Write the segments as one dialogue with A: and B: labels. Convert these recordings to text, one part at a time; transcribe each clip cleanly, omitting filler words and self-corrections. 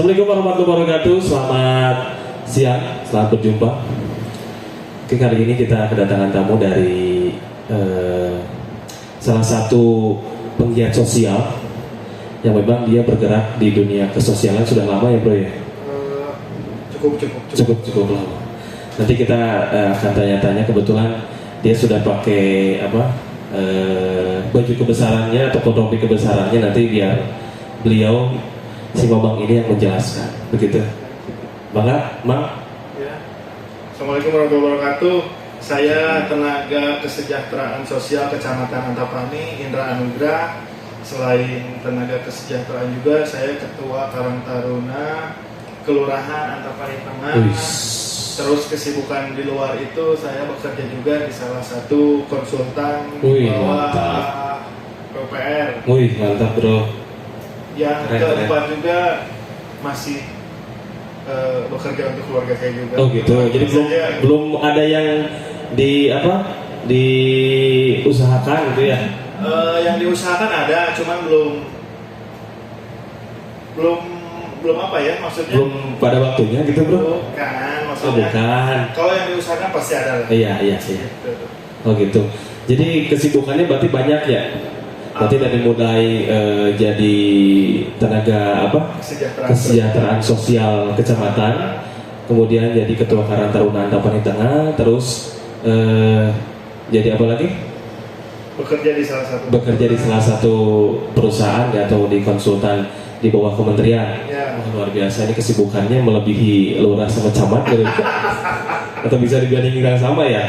A: Assalamualaikum warahmatullahi wabarakatuh. Selamat siang, selamat berjumpa. Oke, kali ini kita kedatangan tamu dari salah satu penggiat sosial yang memang dia bergerak di dunia kesosialan sudah lama ya bro ya? Cukup lama. Nanti kita akan tanya-tanya, kebetulan dia sudah pakai baju kebesarannya atau rompi kebesarannya, nanti biar beliau si Mamang ini yang menjelaskan, begitu. Bangga, Mang?
B: Ya. Assalamualaikum warahmatullahi wabarakatuh. Saya tenaga kesejahteraan sosial Kecamatan Antapani, Indra Anugrah. Selain tenaga kesejahteraan juga, saya Ketua Karang Taruna Kelurahan Antapani Tengah. Terus kesibukan di luar itu, saya bekerja juga di salah satu konsultan bawah PUPR.
A: Wih, mantap bro.
B: Yang keempat juga masih bekerja untuk keluarga saya juga.
A: Oh gitu. Jadi belum ada yang diusahakan gitu ya?
B: Yang diusahakan ada, cuman belum apa ya maksudnya?
A: Belum pada waktunya gitu bro?
B: Bukan, maksudnya.
A: Bukan.
B: Kalau yang diusahakan pasti ada lah.
A: Iya sih. Oh gitu. Jadi kesibukannya berarti banyak ya? Berarti dari mulai jadi tenaga kesejahteraan sosial kecamatan, kemudian jadi ketua Karang Taruna Antapani Tengah, terus jadi apa lagi? Bekerja di salah satu perusahaan ya, atau di konsultan di bawah kementerian.
B: Ya.
A: Luar biasa, ini kesibukannya melebihi lurah sama camat gitu. Atau bisa dibandingkan sama ya.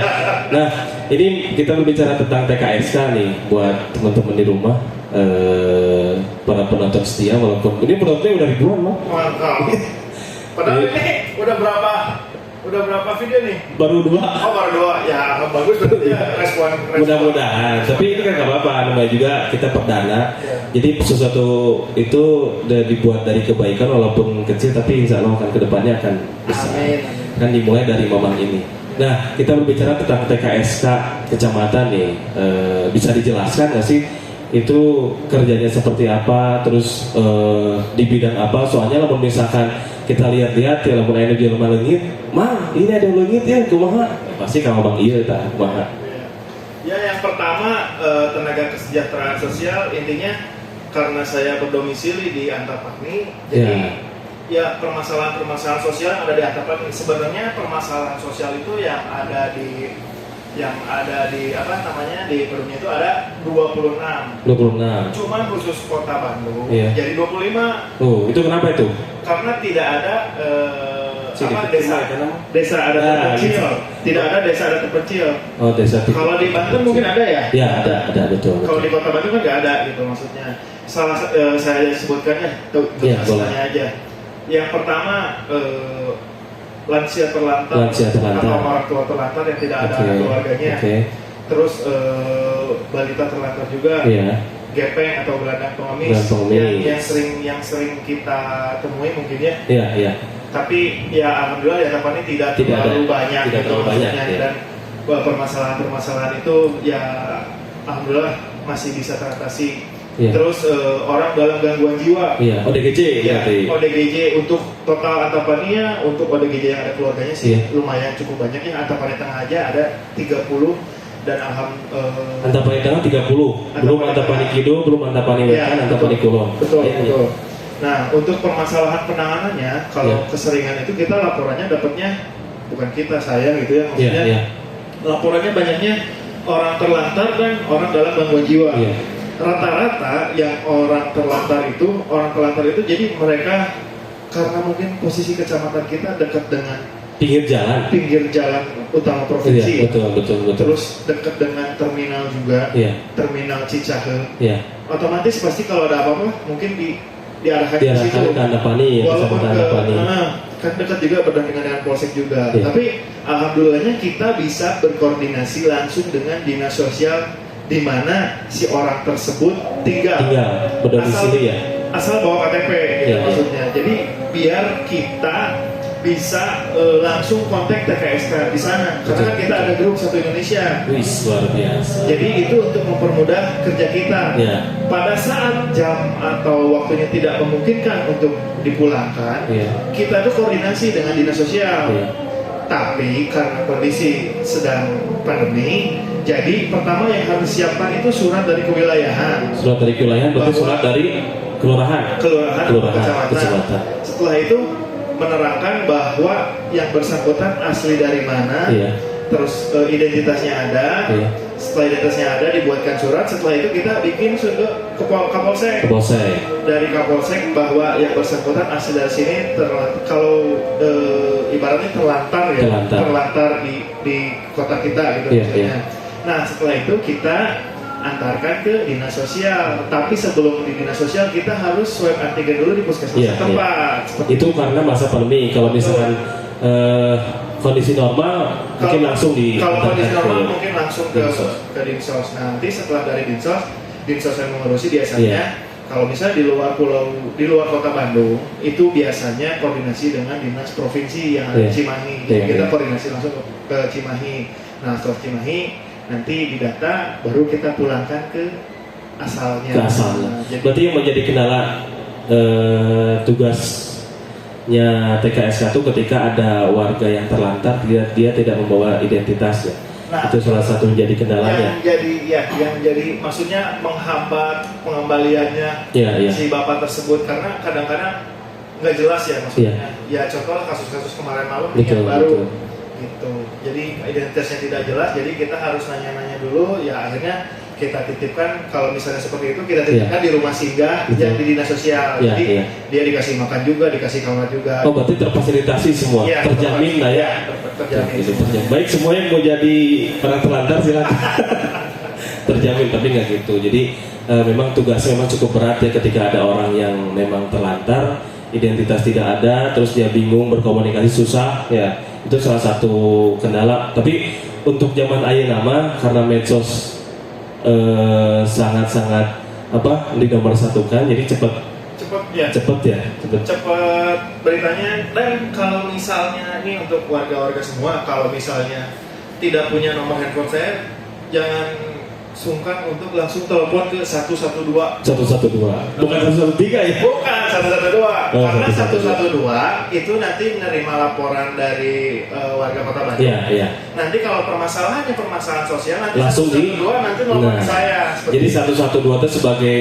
A: Nah, ini kita berbicara tentang TKSK nih buat teman-teman di rumah, para penonton setia, walaupun ini penontonnya udah ribuan loh.
B: Mantap. Padahal ini udah berapa video nih?
A: Baru 2.
B: Oh, baru 2. Ya, bagus berarti ya respon.
A: Mudah-mudahan. Tapi ini kan nggak apa-apa, namanya juga kita perdana.
B: Ya.
A: Jadi sesuatu itu udah dibuat dari kebaikan walaupun kecil, tapi insya Allah kan kedepannya akan besar.
B: Amin.
A: Kan dimulai dari Mamang ini. Nah, kita berbicara tentang TKSK kecamatan nih, bisa dijelaskan nggak sih itu kerjanya seperti apa, terus di bidang apa? Soalnya kalau misalkan kita lihat-lihat ya, lamun ada di rumah lengit, Mang, ini ada lengit ya, kumaha? Pasti kalau Bang iya tak kumaha.
B: Ya, yang pertama tenaga kesejahteraan sosial, intinya karena saya berdomisili di Antapani, jadi ya permasalahan sosial yang ada di Antapani. Sebenarnya permasalahan sosial itu yang ada di di Perumnya itu ada 26. Cuman khusus Kota Bandung jadi 25.
A: Oh, itu kenapa itu?
B: Karena tidak ada desa adat terpencil. Tidak ada desa adat terpencil.
A: Oh, desa.
B: Kalau di Banten mungkin ada ya?
A: Ya, ada betul.
B: Kalau di Kota Bandung kan nggak ada gitu maksudnya. Saya sebutkan ya, jelasnya aja. Yang pertama lansia terlantar atau orang tua terlantar yang tidak ada keluarganya. Terus balita terlantar juga. Gepeng atau gelandang pengemis yang sering kita temui mungkin ya.
A: Iya.
B: Tapi ya alhamdulillah ya Antapani tidak terlalu banyak gitu maksudnya. Dan permasalahan itu ya alhamdulillah masih bisa teratasi. Terus orang dalam gangguan jiwa. ODGJ. ODGJ untuk total Antapani, untuk ODGJ yang ada keluarganya sih lumayan cukup banyak ya. Antapani Tengah aja ada 30 dan
A: Antapani Tengah 30. Belum Antapani Kidul, belum Antapani Wetan, Antapani Kulon.
B: Betul. Nah, untuk permasalahan penanganannya, kalau keseringan itu kita laporannya dapatnya bukan saya gitu ya, maksudnya laporannya banyaknya orang terlantar dan orang dalam gangguan jiwa. Rata-rata yang orang terlantar itu jadi mereka karena mungkin posisi kecamatan kita dekat dengan pinggir jalan utama provinsi. Betul. Terus dekat dengan terminal juga, terminal Cicahe. Otomatis pasti kalau ada apa-apa mungkin diarahkan ke situ. Walaupun kan dekat juga berdampingan dengan polsek juga. Tapi alhamdulillahnya kita bisa berkoordinasi langsung dengan dinas sosial di mana si orang tersebut tinggal
A: berdomisili
B: asal bawa KTP gitu maksudnya. Jadi biar kita bisa langsung kontak TKSK di sana karena kan kita ada grup satu Indonesia.
A: Wis, luar biasa.
B: Jadi itu untuk mempermudah kerja kita.
A: Ya.
B: Pada saat jam atau waktunya tidak memungkinkan untuk dipulangkan,
A: Ya.
B: kita tuh koordinasi dengan dinas sosial.
A: Ya.
B: Tapi karena kondisi sedang pandemi, jadi pertama yang harus siapkan itu surat dari kewilayahan.
A: Surat dari kewilayahan berarti
B: Bahwa-
A: surat dari kelurahan.
B: Kelurahan,
A: kecamatan.
B: Setelah itu menerangkan bahwa yang bersangkutan asli dari mana,
A: Iya.
B: terus identitasnya ada.
A: Iya.
B: Setelah identitasnya ada, dibuatkan surat. Setelah itu kita bikin surat ke Kapolsek.
A: Kapolsek.
B: Dari Kapolsek bahwa yang bersangkutan asli dari sini kalau ibaratnya terlantar di kota kita gitu
A: Iya,
B: misalnya.
A: iya.
B: Nah setelah itu kita antarkan ke dinas sosial. Tapi sebelum di dinas sosial kita harus swab antigen dulu di puskesmas
A: Iya,
B: setempat.
A: Itu karena masa pandemi. Kalau misalkan kondisi normal mungkin langsung di
B: kalau kondisi normal
A: ke
B: mungkin langsung ke
A: Dinsos.
B: Dinsos. Nanti setelah dari Dinsos yang mengurusi biasanya kalau misalnya di luar kota Bandung itu biasanya koordinasi dengan dinas provinsi yang ada di Cimahi. Jadi kita koordinasi langsung ke Cimahi. Nah setelah Cimahi nanti didata baru kita pulangkan ke asalnya.
A: Ke asalnya.
B: Jadi,
A: Berarti yang menjadi kendala tugasnya TKSK itu ketika ada warga yang terlantar dia tidak membawa identitas ya.
B: Nah,
A: itu salah satu menjadi kendalanya.
B: yang jadi maksudnya menghambat pengembaliannya
A: Iya.
B: si bapak tersebut karena kadang-kadang nggak jelas ya maksudnya.
A: Iya.
B: Ya contoh kasus-kasus kemarin malam
A: Betul,
B: yang baru
A: betul.
B: gitu. Jadi identitasnya tidak jelas, jadi kita harus nanya-nanya dulu. Ya akhirnya kita titipkan kalau misalnya seperti itu kita titipkan di rumah singgah
A: Betul.
B: yang di dinas sosial.
A: Iya,
B: Jadi
A: iya.
B: dia dikasih makan juga, dikasih kamar juga.
A: Oh berarti terfasilitasi semua,
B: Iya,
A: terjamin lah ya.
B: terjamin.
A: Oke,
B: semua.
A: terjamin. Baik semua yang mau jadi orang terlantar silakan. Terjamin tapi nggak gitu. Jadi memang tugasnya memang cukup berat ya ketika ada orang yang memang terlantar, identitas tidak ada, terus dia bingung berkomunikasi susah ya. Itu salah satu kendala. Tapi untuk zaman ayeuna karena medsos sangat-sangat dinomor-satukan, jadi cepet
B: beritanya. Dan kalau misalnya ini untuk warga-warga semua, kalau misalnya tidak punya nomor handphone saya, jangan sungkan untuk langsung telepon ke 112.
A: 112 bukan 113 ya.
B: Bukan 112.
A: Oh,
B: Karena
A: 112
B: itu nanti menerima laporan dari warga Kota Bandung.
A: Iya.
B: Nanti kalau permasalahan sosial nanti
A: Langsung
B: 112 nanti nelfon ke saya.
A: Jadi 112 itu sebagai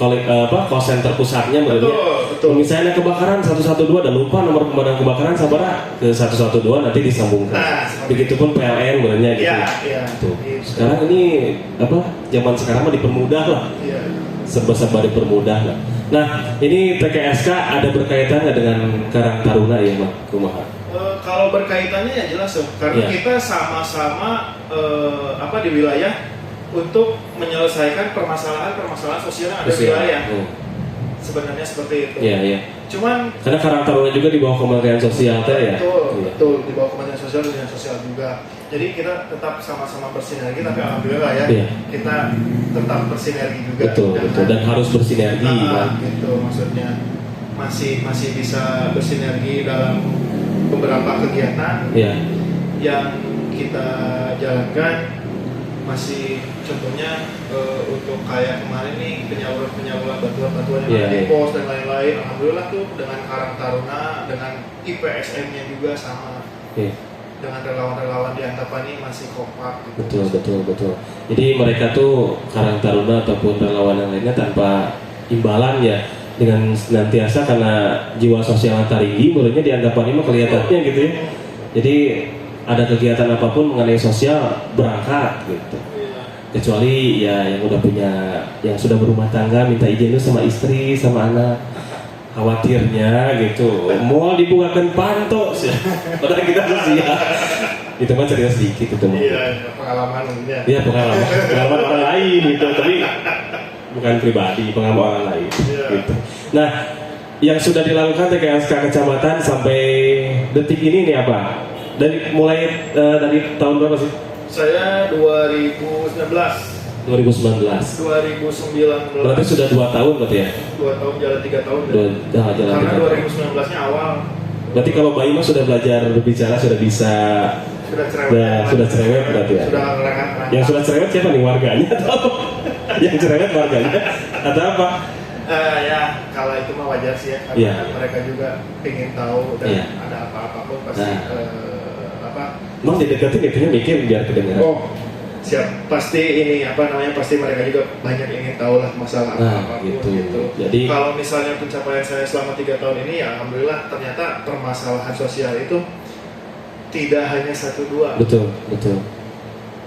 A: call center pusatnya menurutnya.
B: Betul.
A: Misalnya kebakaran 112 dan lupa nomor pemadam kebakaran sabar ke 112 nanti disambungkan.
B: Nah,
A: Begitupun PLN menurutnya gitu.
B: Iya.
A: Tuh. Sekarang ini zaman sekarang mah dipermudah lah.
B: Iya.
A: Serba dipermudah lah. Nah, ini TKSK ada berkaitan nggak dengan Karang Taruna ya, Mas Kumaha?
B: Kalau berkaitannya ya jelas loh, karena
A: Iya.
B: kita sama-sama di wilayah untuk menyelesaikan permasalahan sosial yang ada di wilayah. Sebenarnya seperti itu.
A: Iya.
B: Cuman
A: Karena Karang Taruna juga di bawah Kementerian Sosial ya.
B: betul di bawah Kementerian Sosial dan Dinas Sosial juga. Jadi kita tetap sama-sama bersinergi, tapi alhamdulillah ya
A: Iya.
B: kita tetap bersinergi juga.
A: Betul. Dan harus bersinergi. Kan?
B: Gitu maksudnya masih bisa bersinergi dalam beberapa kegiatan
A: Iya.
B: yang kita jalankan. Masih contohnya untuk kayak kemarin nih penyaluran bantuan yang ada di pos dan lain-lain. Alhamdulillah tuh dengan Karang Taruna, dengan IPSM-nya juga sama. Dengan relawan-relawan di Antapani masih kompak gitu.
A: Betul. Jadi mereka tuh Karang Taruna ataupun relawan yang lainnya tanpa imbalan ya, dengan senantiasa karena jiwa sosial tinggi menurutnya di Antapani mah kelihatannya gitu ya. Jadi ada kegiatan apapun mengenai sosial berangkat gitu. Kecuali ya yang sudah berumah tangga minta izin tuh sama istri sama anak, khawatirnya gitu mau dibukakan panto sih. Padahal kita sosial itu mah cerita sedikit itu mah.
B: Iya, pengalaman mungkin.
A: Iya, pengalaman orang lain gitu, tapi bukan pribadi, pengalaman orang lain gitu. Nah, yang sudah dilakukan TKSK Kecamatan sampai detik ini nih apa? Mulai dari tahun berapa sih?
B: Saya 2019.
A: 2019. Berarti sudah 2 tahun berarti ya?
B: 2 tahun jalan 3 tahun.
A: Jalan
B: Karena
A: 3 tahun.
B: 2019-nya awal
A: Berarti kalau bayi mah sudah belajar berbicara, sudah bisa, sudah cerewet berarti ya.
B: Sudah ngerangkak.
A: Yang sudah cerewet siapa nih, warganya atau apa? Yang cerewet warganya atau apa?
B: Ya kalau itu mah wajar sih ya, karena mereka juga ingin tahu dan ada apa-apa pun pasti
A: Emang dideketin itunya mikir biar kedengaran.
B: Oh, siap, pasti ini pasti mereka juga banyak ingin tahu lah masalah apa-apa gitu.
A: Jadi
B: kalau misalnya pencapaian saya selama 3 tahun ini ya alhamdulillah, ternyata permasalahan sosial itu tidak hanya 1-2.
A: Betul.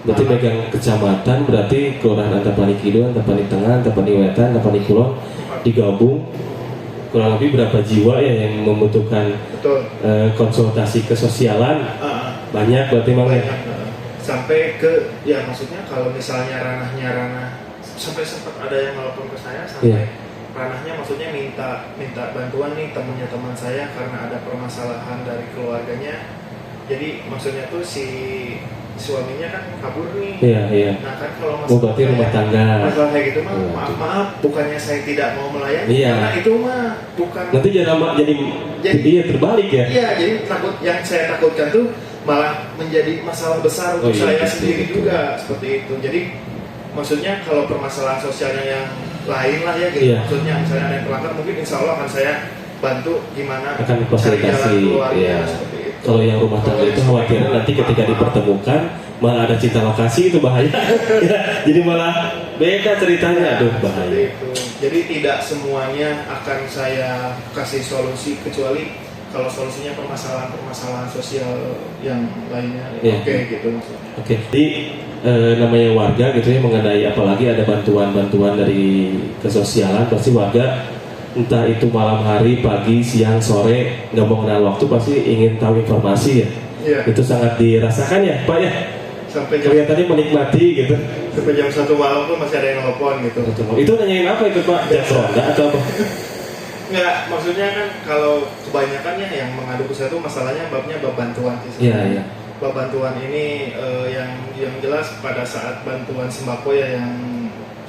A: Berarti megang kecamatan, berarti kelurahan Antapani Kidul, Antapani Tengah, Antapani Wetan, Antapani Kulon digabung kurang lebih berapa jiwa ya yang membutuhkan konsultasi kesosialan. Banyak berarti
B: banyak. Sampai ke ya maksudnya kalau misalnya ranah sampai sempat ada yang nelfon ke saya sampai ranahnya maksudnya minta bantuan nih temennya teman saya karena ada permasalahan dari keluarganya. Jadi maksudnya tuh si suaminya kan kabur nih.
A: Iya.
B: Nah kan kalau
A: berarti rumah tangga.
B: Masalah kayak gitu mah maaf, bukannya saya tidak mau melayani, karena itu mah bukan.
A: Nanti jadi terbalik ya.
B: Iya, jadi yang saya takutkan tuh malah menjadi masalah besar untuk saya sendiri juga seperti itu. Jadi maksudnya kalau permasalahan sosialnya yang lain lah ya gitu. Maksudnya misalnya ada yang terlantar, mungkin insya Allah akan saya bantu gimana
A: akan difasilitasi.
B: Seperti itu.
A: Kalau yang rumah tangga itu khawatirnya nanti ketika dipertemukan malah ada cinta lokasi, itu bahaya. Jadi malah beda ceritanya, aduh bahaya.
B: Jadi tidak semuanya akan saya kasih solusi kecuali kalau solusinya permasalahan sosial yang lainnya, gitu maksudnya.
A: Jadi namanya warga gitu ya, mengenai apalagi ada bantuan-bantuan dari kesosialan, pasti warga entah itu malam hari, pagi, siang, sore, nggak mau kenal waktu, pasti ingin tahu informasi ya. Itu sangat dirasakan ya Pak ya.
B: Sampai
A: kelihatannya menikmati gitu.
B: Sampai jam 1 malam pun masih ada yang nelfon gitu.
A: Itu nanyain apa itu Pak? Jam ronda atau apa?
B: Enggak, maksudnya kan kalau kebanyakannya yang mengadu ke saya itu masalahnya bab bantuan sih.
A: Iya.
B: Bab bantuan ini yang jelas pada saat bantuan sembako ya, yang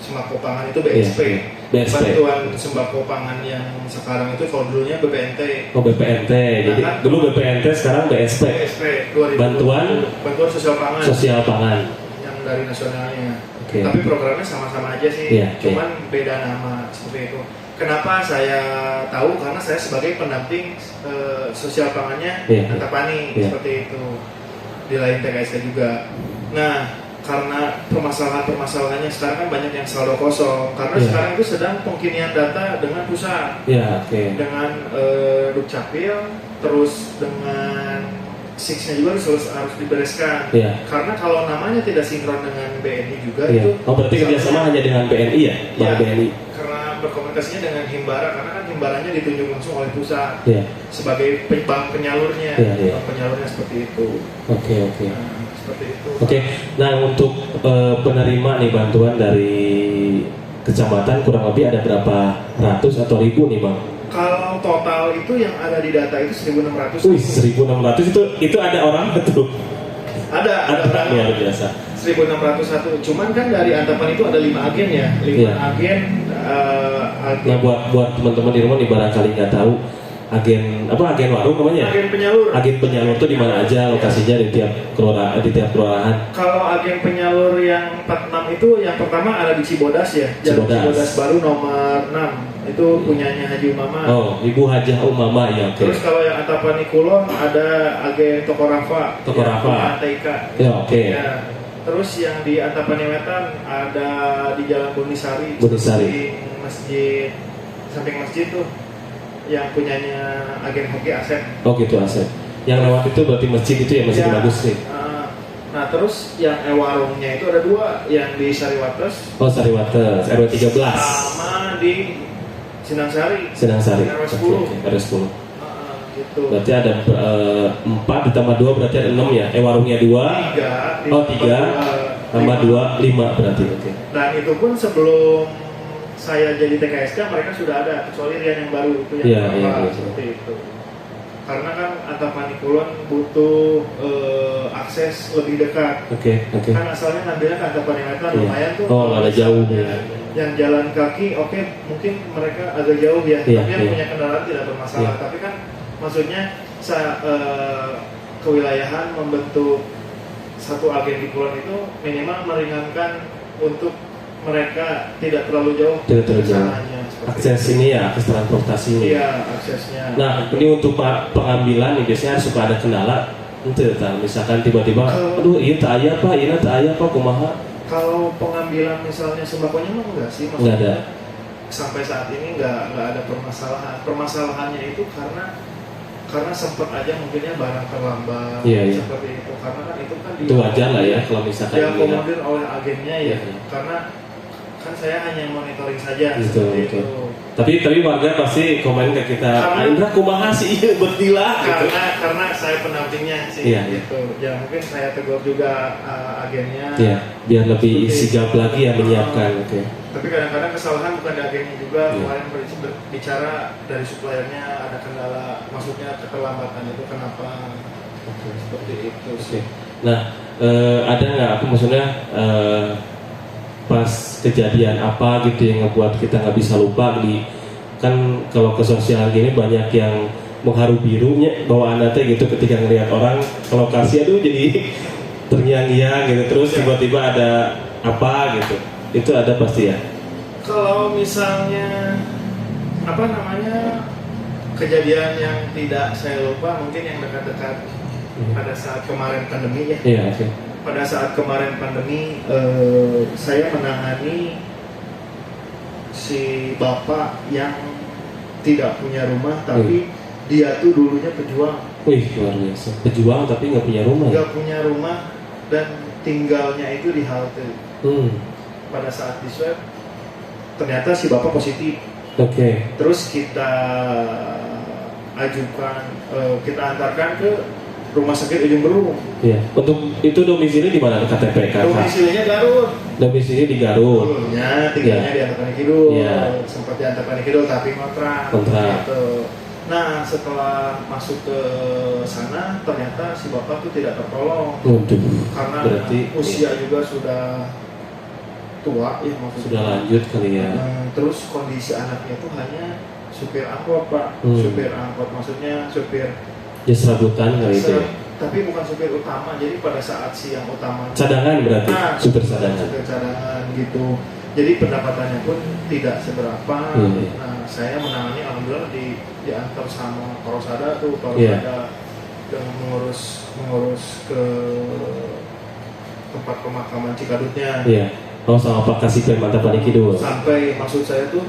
B: sembako pangan itu BSP. Bantuan sembako pangan yang sekarang itu kalau dulunya BPNT.
A: Oh BPNT, jadi dulu BPNT, sekarang BSP. Bantuan sosial pangan
B: yang dari nasionalnya. Tapi programnya sama-sama aja sih, cuman beda nama seperti itu. Kenapa saya tahu? Karena saya sebagai pendamping sosial pangannya Antapani seperti itu, di lain TKSK juga. Nah, karena permasalahannya sekarang kan banyak yang saldo kosong, karena sekarang itu sedang pengkinian data dengan pusat, dengan Dukcapil, terus dengan SIX-nya juga harus dibereskan. Karena kalau namanya tidak sinkron dengan BNI juga itu.
A: Oh berarti kerjasama hanya dengan BNI ya? BNI.
B: Karena berkomunikasinya dengan Himbara, karena kan Himbaranya ditunjuk langsung oleh pusat sebagai bank penyalurnya. Penyalurnya seperti itu.
A: Oke.
B: Nah, seperti itu.
A: Nah untuk penerima nih bantuan dari kecamatan kurang lebih ada berapa ratus atau ribu nih Bang?
B: Kalau total itu yang ada di data itu 1.600.
A: 1.600 itu ada orang betul? Ada luar biasa.
B: 1.601. Cuman kan dari Antapani itu ada 5 agen ya, 5 agen.
A: Nah buat teman-teman di rumah nih barangkali nggak tahu, agen warung namanya? Agen penyalur itu di mana aja lokasinya di tiap kelurahan?
B: Kalau agen penyalur yang 46 itu yang pertama ada di Cibodas ya, Jalan Cibodas Baru nomor 6. Itu punyanya Haji Umama.
A: Oh, Ibu Hajah Umama ya.
B: Terus kalau yang Antapani Kulon ada agen Toko Rafa. ATK.
A: Ya,
B: Terus yang di Antapani Wetan ada di Jalan Bunisari. Masjid, samping masjid tuh, yang punyanya agen hoki Asep.
A: Oh gitu, Asep. Yang lewat itu berarti masjid itu ya, masjid bagus nih.
B: Nah terus yang warungnya itu ada 2, yang di Sariwates.
A: Oh Sariwates, RW 13.
B: Sama di Sinangsari. RW 10.
A: RW 10.
B: Gitu.
A: Berarti ada 4 ditambah 2 berarti ada 6 ya? Warungnya 2. 3. Oh 3 tambah 2, 5 berarti.
B: Dan itu pun sebelum saya jadi TKSK mereka sudah ada, kecuali Rian yang baru itu yang seperti itu. Karena kan Antapani Kulon butuh akses lebih dekat. Kan asalnya ngambilnya ke Antapani Wetan lumayan tuh.
A: Oh ada jauh ya.
B: Yang jalan kaki mungkin mereka agak jauh ya, tapi yang punya kendaraan tidak bermasalah. Tapi kan maksudnya kewilayahan membentuk satu agen di kulon itu minimal meringankan untuk mereka tidak terlalu jauh
A: kesananya. Akses ini ya, akses transportasi ini.
B: Iya, aksesnya.
A: Nah, ini untuk pengambilan nih biasanya suka ada kendala. Misalkan tiba-tiba, aduh iya tak aya pak, iya tak aya pak, kumaha.
B: Kalau pengambilan misalnya sembakonya mah enggak sih,
A: maksudnya ada.
B: Sampai saat ini enggak ada permasalahan. Permasalahannya itu karena sempat aja mungkinnya barang terlambat seperti itu. Karena kan itu kan
A: itu wajar lah ya kalau misalkan
B: diakomodir oleh agennya ya. Karena kan saya hanya monitoring saja seperti itu.
A: Tapi warga pasti komen ke kita, Indra kumaha sih iya betilah
B: karena saya pendampingnya sih gitu. Ya mungkin saya tegur juga agennya. Iya,
A: biar lebih sigap lagi ya menyiapkan.
B: Tapi kadang-kadang kesalahan bukan dari agennya juga. Kemarin berbicara dari suppliernya ada kendala, maksudnya keterlambatan itu kenapa? Seperti itu sih.
A: Nah, ada nggak aku maksudnya pas kejadian apa gitu yang ngebuat kita nggak bisa lupa kan kalau ke sosial gini banyak yang mengharu birunya bawaan teh gitu ketika ngelihat orang ke lokasi aduh jadi terngiang-ngiang gitu terus tiba-tiba ada apa gitu itu ada pasti ya.
B: Kalau misalnya kejadian yang tidak saya lupa mungkin yang dekat-dekat pada saat kemarin pandemi ya.
A: Iya,
B: pada saat kemarin pandemi saya menangani si bapak yang tidak punya rumah tapi dia tuh dulunya pejuang.
A: Wih luar biasa, pejuang tapi nggak punya rumah.
B: Nggak punya rumah dan tinggalnya itu di halte. Pada saat di swab ternyata si bapak positif. Terus kita ajukan, kita antarkan ke Rumah Sakit Ujung Berung.
A: Iya. Untuk itu domisili di mana KTP?
B: Domisilinya Garut.
A: Domisili di Garut.
B: Dulunya tinggalnya di Antapani Kidul. Sempat di Antapani Kidul tapi kontrak. Gitu. Nah setelah masuk ke sana ternyata si bapak tuh tidak tertolong. Karena berarti usia juga sudah tua ya maksudnya.
A: Sudah lanjut kali ya.
B: Terus kondisi anaknya tuh hanya supir angkot pak. Supir angkot maksudnya supir
A: serabutan kali itu.
B: Tapi bukan supir utama, jadi pada saat si yang utama
A: cadangan berarti, supir cadangan.
B: Supir cadangan gitu. Jadi pendapatannya pun tidak seberapa. Nah, saya menangani alhamdulillah diantar sama Korosada tuh, Korosada yang mengurus ke tempat pemakaman Cikadutnya.
A: Sama Pak Kasih Antapani Kidul.
B: Sampai maksud saya tuh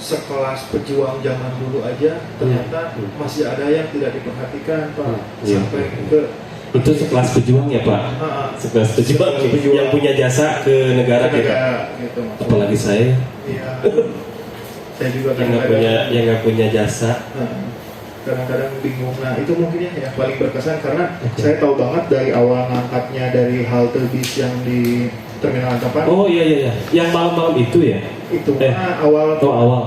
B: sekelas pejuang zaman dulu aja ternyata masih ada yang tidak diperhatikan pak sampai ke
A: itu sekelas pejuang ya pak sekelas pejuang yang punya jasa ke negara kita
B: gitu,
A: apalagi saya
B: saya juga
A: yang nggak punya jasa
B: kadang-kadang bingung. Nah itu mungkin ya paling berkesan karena saya tahu banget dari awal ngangkatnya dari halte bis yang di Terminal Antapani.
A: Oh iya, yang malam-malam itu ya?
B: Itu awal.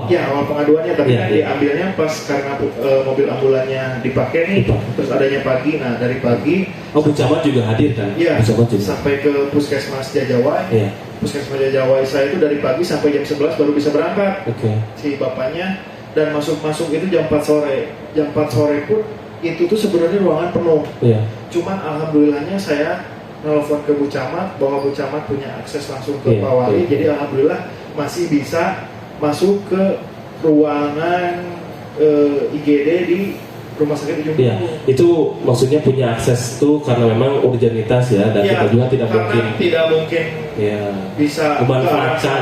B: Ya awal pengaduannya, tapi kan diambilnya pas karena mobil ambulannya dipakai nih, terus adanya pagi. Nah dari pagi.
A: Bu Camat juga hadir kan?
B: Iya. Sampai ke Puskesmas Jajawai. Puskesmas Jajawai saya itu dari pagi sampai jam 11 baru bisa berangkat. Si bapaknya dan masuk itu jam 4 sore. Jam 4 sore pun itu tuh sebenarnya ruangan penuh. Cuman alhamdulillahnya saya nelfon ke Bu Camat bahwa Bu Camat punya akses langsung ke Pak Wali, jadi alhamdulillah masih bisa masuk ke ruangan IGD di Rumah Sakit Ujung Berung.
A: Itu maksudnya punya akses itu karena memang urgenitas ya dan kita juga tidak mungkin bisa memanfaatkan.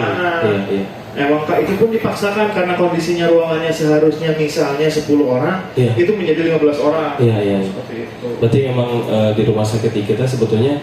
A: Emang Kak itu pun dipaksakan karena kondisinya ruangannya seharusnya misalnya 10 orang itu menjadi 15 orang. Seperti itu. Berarti memang di rumah sakit kita sebetulnya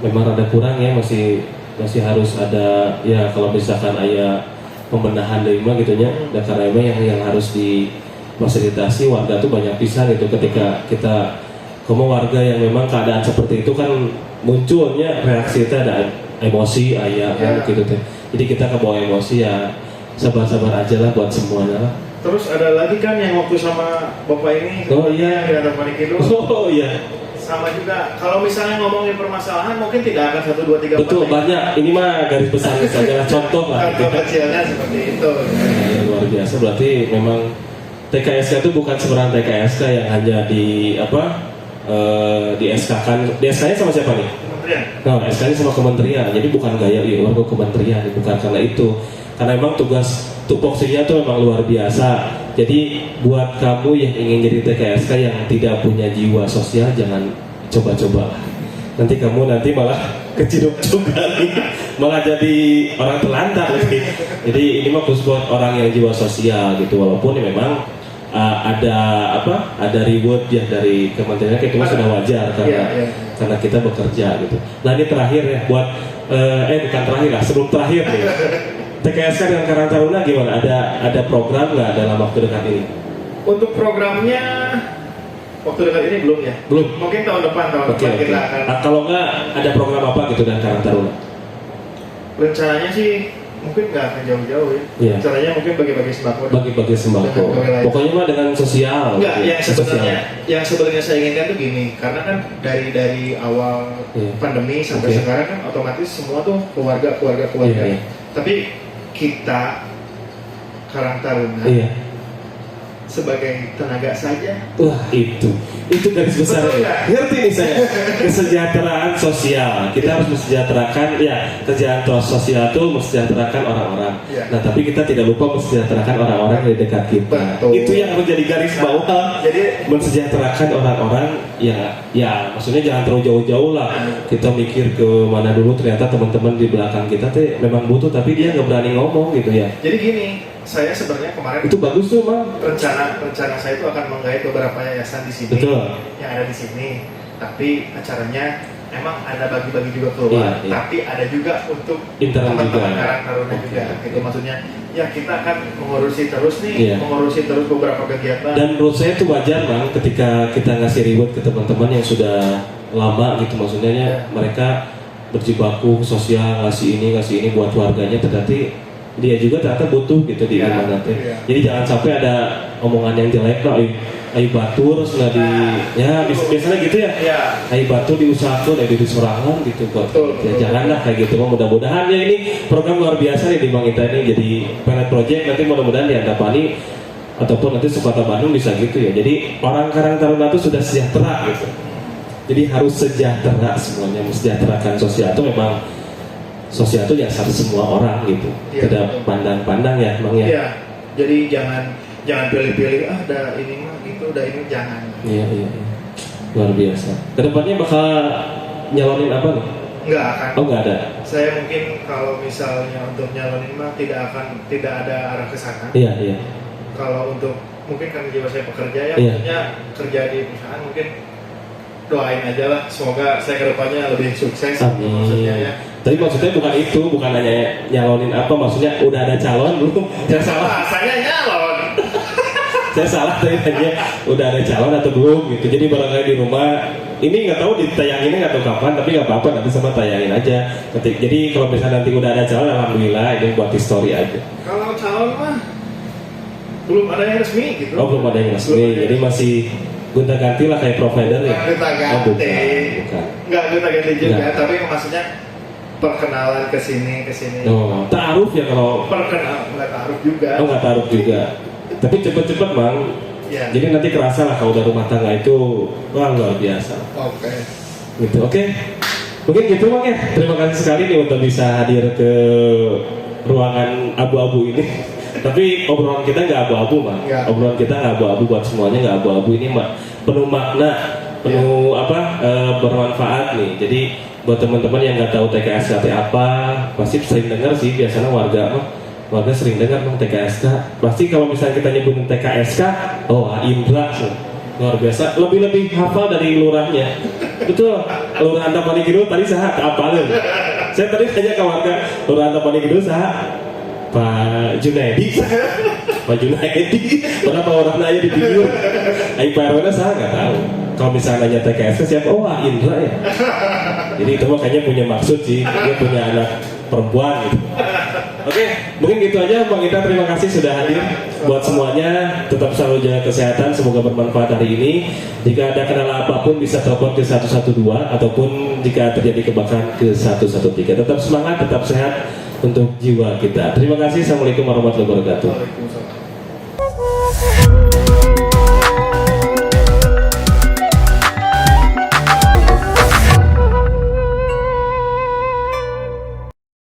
A: memang ada kurang ya masih harus ada ya kalau misalkan ada pembenahan dari mana gitunya dan karena memang yang harus difasilitasi warga tuh banyak pisah gitu ketika kita warga yang memang keadaan seperti itu kan munculnya reaksi itu ada emosi kan gitu teh. Jadi kita kebawa emosi ya sabar-sabar aja lah buat semuanya lah.
B: Terus ada lagi kan yang waktu sama bapak ini di Antapani Kidul. Sama juga kalau misalnya ngomongin permasalahan mungkin tidak akan 1, 2, 3
A: betul banyak. Ini mah garis besar saja contoh lah.
B: Contoh kecilnya seperti itu.
A: Luar biasa berarti memang TKSK itu bukan sembarang TKSK yang hanya di di SK-kan. Di SK-nya sama siapa nih?
B: Kementerian.
A: Nah, SK-nya sama kementerian. Jadi bukan gaya warga kementerian, bukan karena itu. Karena memang tupoksinya tuh memang luar biasa. Jadi buat kamu yang ingin jadi TKSK yang tidak punya jiwa sosial, jangan coba-coba. Nanti kamu malah keciduk juga nih, malah jadi orang telantar lagi. Jadi ini mah khusus buat orang yang jiwa sosial gitu. Walaupun ya memang ada reward ya dari kementerian, itu mah sudah wajar karena kita bekerja gitu. Nah ini terakhir ya buat bukan terakhir lah, sebelum terakhir nih. TKSK dengan Karang Taruna gimana? Ada program nggak dalam waktu dekat ini?
B: Untuk programnya waktu dekat ini belum ya?
A: Belum.
B: Mungkin tahun depan kita akan.
A: Kalau nggak ada program apa gitu dengan Karang Taruna?
B: Rencananya sih mungkin nggak akan jauh-jauh ya.
A: Iya.
B: Rencananya mungkin bagi-bagi sembako.
A: Bagi-bagi sembako. Pokoknya mah dengan sosial.
B: Enggak,
A: gitu.
B: yang sebenarnya saya inginkan tuh gini, karena kan dari awal pandemi sampai sekarang kan otomatis semua tuh keluarga.
A: Iya.
B: Tapi kita Karang Taruna sebagai tenaga saja.
A: Wah itu garis besar ya. Ngerti nih saya. Kesejahteraan sosial. Kita harus mensejahterakan kesejahteraan sosial itu mensejahterakan orang-orang. Nah tapi kita tidak lupa mensejahterakan orang-orang di dekat kita.
B: Betul.
A: Itu yang harus jadi garis bawah.
B: Jadi
A: mensejahterakan orang-orang ya maksudnya jangan terlalu jauh-jauh lah. Kita mikir ke mana dulu, ternyata teman-teman di belakang kita tuh memang butuh tapi dia nggak berani ngomong gitu ya.
B: Jadi gini, saya sebenarnya kemarin
A: itu bagus tuh Bang.
B: Rencana saya itu akan menggait beberapa yayasan di sini.
A: Betul.
B: Yang ada di sini. Tapi acaranya emang ada bagi-bagi juga keluar, tapi ada juga untuk teman-teman Karang Taruna juga. Itu maksudnya ya kita akan mengurusi terus beberapa kegiatan.
A: Dan menurut saya itu wajar Bang ketika kita ngasih reward ke teman-teman yang sudah lama gitu, maksudnya mereka berjibaku sosial, ngasih ini buat warganya, ternyata dia juga ternyata butuh gitu di rumah nanti. Jadi jangan sampai ada omongan yang jelek lah, ayo batur sudah biasanya gitu ya. Ayo batur diusahakan, ayo disorangan gitu buat. Janganlah kayak gitu. Mudah-mudahan ya ini program luar biasa nih di Bang Ita ini jadi pilot project, nanti mudah-mudahan diandapani ataupun nanti Sekota Bandung bisa gitu ya. Jadi orang Karang Taruna itu sudah sejahtera gitu. Jadi harus sejahtera semuanya, mensejahterakan sosial itu memang. Sosial itu jasar semua orang gitu. Tidak pandang-pandang ya Bang ya.
B: Iya. Jadi jangan pilih-pilih ada ini mah gitu, ada ini jangan.
A: Iya. Luar biasa. Kedepannya bakal nyalonin apa nih?
B: Enggak akan.
A: Oh nggak ada.
B: Saya mungkin kalau misalnya untuk nyalonin mah tidak ada arah ke sana.
A: Iya.
B: Kalau untuk mungkin kan jiwa saya pekerja ya, maksudnya kerja di perusahaan mungkin doain aja lah, semoga saya kedepannya lebih sukses. Maksudnya ya.
A: Tapi maksudnya bukan hanya nyalonin apa, maksudnya udah ada calon belum? Saya salah.
B: Saya nyalon.
A: Saya salah tadi udah ada calon atau belum gitu. Jadi barangkali di rumah ini nggak tahu ditayanginnya nggak tahu kapan, tapi nggak apa-apa nanti sama tayangin aja. Jadi kalau misalnya nanti udah ada calon, alhamdulillah ini buat history aja.
B: Kalau calon mah belum ada yang resmi gitu.
A: Oh belum ada yang resmi, jadi masih gonta-ganti lah kayak provider ya?
B: Gonta-ganti.
A: Bukan.
B: Nggak gonta-ganti juga, tapi maksudnya perkenalan ke sini.
A: Oh, ta'aruf ya kalau
B: nggak ta'aruf juga.
A: Oh, nggak ta'aruf juga. Tapi cepet-cepet Bang.
B: Ya.
A: Jadi nanti kerasa lah kalau udah rumah tangga itu luar biasa.
B: Oke.
A: Gitu. Oke. Mungkin gitu Bang ya. Terima kasih sekali nih untuk bisa hadir ke ruangan abu-abu ini. Tapi obrolan kita nggak abu-abu Bang. Obrolan kita nggak abu-abu, buat semuanya nggak abu-abu, ini penuh makna, penuh bermanfaat nih. Jadi buat teman-teman yang nggak tahu TKSK apa, pasti sering dengar sih, biasanya warga sering dengar Bang TKSK. Pasti kalau misalnya kita nyebutin TKSK, Indra luar biasa, lebih hafal dari lurahnya. Betul, Lurah Antapani Kidul tadi saha apalin. Saya tadi tanya ke warga, Lurah Antapani Kidul saha? Pak Junaidi. Pak Junaidi. Kenapa orang nanya di video? Pak Erwana saya nggak tahu. Kalau misalnya nanya TKSK siapa? Indra ya. Jadi itu makanya punya maksud sih, dia punya anak perempuan gitu. Oke, mungkin gitu aja Bang Ita, terima kasih sudah hadir. Buat semuanya, tetap selalu jaga kesehatan, semoga bermanfaat hari ini. Jika ada kendala apapun bisa telepon ke 112 ataupun jika terjadi kebakaran ke 113. Tetap semangat, tetap sehat untuk jiwa kita. Terima kasih. Assalamualaikum warahmatullahi wabarakatuh.